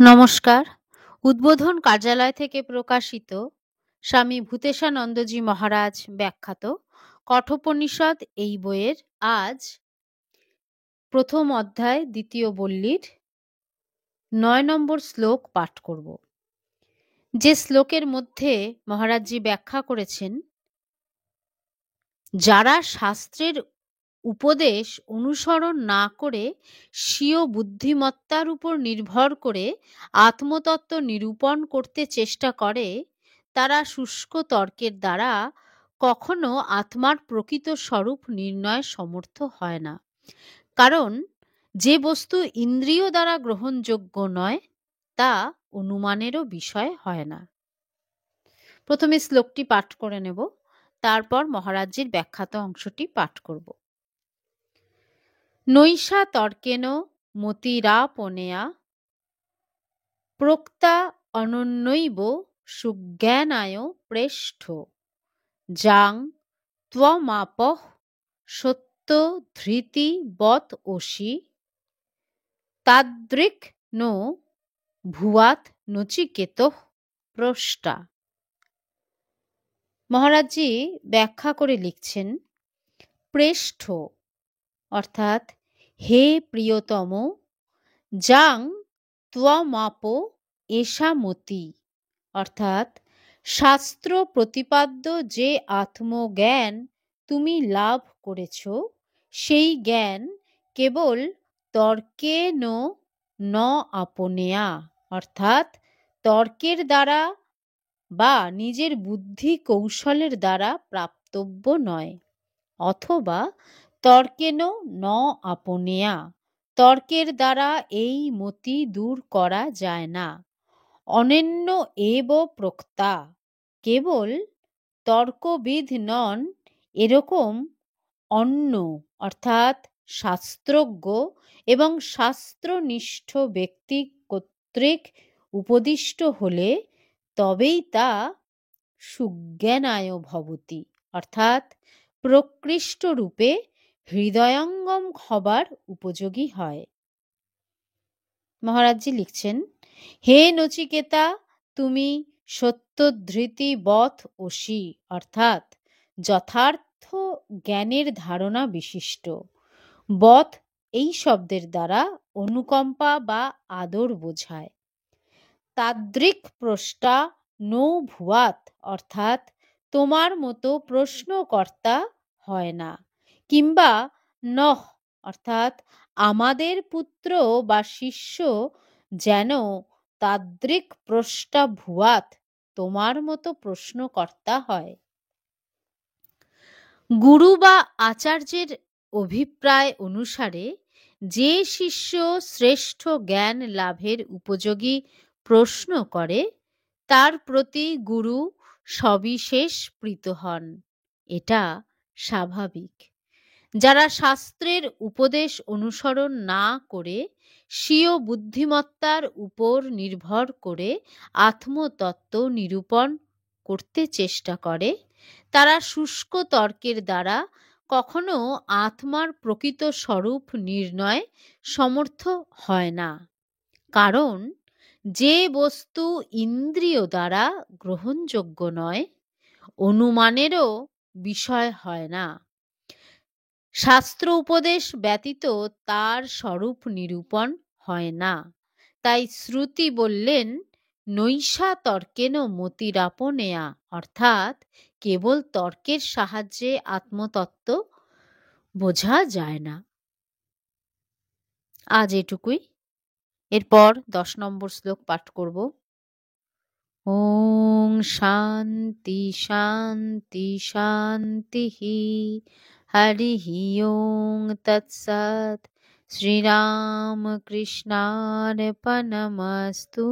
নমস্কার। উদ্বোধন কার্যালয় থেকে প্রকাশিত স্বামী ভূতেশানন্দজি মহারাজ ব্যাখ্যাত কঠোপনিষদ এই বইয়ের আজ প্রথম অধ্যায় দ্বিতীয় বল্লীর ৯ নম্বর শ্লোক পাঠ করব। যে শ্লোকের মধ্যে মহারাজজি ব্যাখ্যা করেছেন, যারা শাস্ত্রের উপদেশ অনুসরণ না করে স্বীয় বুদ্ধিমত্তার উপর নির্ভর করে আত্মতত্ত্ব নিরূপণ করতে চেষ্টা করে, তারা শুষ্ক তর্কের দ্বারা কখনো আত্মার প্রকৃত স্বরূপ নির্ণয়ে সমর্থ হয় না। কারণ যে বস্তু ইন্দ্রিয় দ্বারা গ্রহণযোগ্য নয়, তা অনুমানেরও বিষয় হয় না। প্রথমে শ্লোকটি পাঠ করে নেব, তারপর মহারাজজির ব্যাখ্যাত অংশটি পাঠ করব। নৈষা তর্কেন মতিরাপনেয়া প্রোক্তা অনন্যৈব সুজ্ঞানায় প্রেষ্ঠ যাং ত্বমাপঃ সত্য ধৃতি বত অসি তাদৃক নো ভুয়াত নচিকেতঃ প্রষ্টা। মহারাজজি ব্যাখ্যা করে লিখছেন, প্রেষ্ঠ অর্থাৎ হে প্রিয়তম, যাং ত্বমাপ এষা মতি অর্থাৎ শাস্ত্র প্রতিপাদ্য যে আত্মজ্ঞান তুমি লাভ করেছ, সেই জ্ঞান কেবল তর্কেন ন আপনেয়া অর্থাৎ তর্কের দ্বারা বা নিজের বুদ্ধি কৌশলের দ্বারা প্রাপ্তব্য নয়, অথবা তর্কেন ন আপনেয়া তর্কের দ্বারা এই মতি দূর করা যায় না। অনন্য এব প্রক্তা কেবল তর্কবিদ নন, এরকম অন্য অর্থাৎ শাস্ত্রজ্ঞ এবং শাস্ত্রনিষ্ঠ ব্যক্তি কর্তৃক উপদিষ্ট হলে তবেই তা সুজ্ঞানায় ভবতি অর্থাৎ প্রকৃষ্ট রূপে হৃদয়ঙ্গম হবার উপযোগী হয়। মহারাজজি লিখছেন, হে নচিকেতা, তুমি সত্যধৃতি বথ অসি অর্থাৎ যথার্থ জ্ঞানের ধারণা বিশিষ্ট। বথ এই শব্দের দ্বারা অনুকম্পা বা আদর বোঝায়। তাদৃক প্রষ্টা নো ভুয়াত অর্থাৎ তোমার মতো প্রশ্নকর্তা হয় না, কিংবা নহ অর্থাৎ আমাদের পুত্র বা শিষ্য যেন তাদৃক প্রষ্টা ভুয়াত তোমার মতো প্রশ্নকর্তা হয়। গুরু বা আচার্যের অভিপ্রায় অনুসারে যে শিষ্য শ্রেষ্ঠ জ্ঞান লাভের উপযোগী প্রশ্ন করে, তার প্রতি গুরু সবিশেষ প্রীত হন। এটা স্বাভাবিক। যারা শাস্ত্রের উপদেশ অনুসরণ না করে স্বীয় বুদ্ধিমত্তার উপর নির্ভর করে আত্মতত্ত্ব নিরূপণ করতে চেষ্টা করে, তারা শুষ্ক তর্কের দ্বারা কখনো আত্মার প্রকৃত স্বরূপ নির্ণয়ে সমর্থ হয় না। কারণ যে বস্তু ইন্দ্রিয় দ্বারা গ্রহণযোগ্য নয়, অনুমানেরও বিষয় হয় না, শাস্ত্র উপদেশ ব্যতীত তার স্বরূপ নিরূপণ হয় না। তাই শ্রুতি বললেন, নৈষা তর্কেন মতিরাপনেয়া অর্থাৎ কেবল তর্কের সাহায্যে আত্মতত্ত্ব বোঝা যায় না। আজ এটুকুই। এরপর ১০ নম্বর শ্লোক পাঠ করব। ওং শান্তি শান্তি শান্তি হরি ওং তৎসৎ। শ্রীরামকৃষ্ণার্পণমস্তু।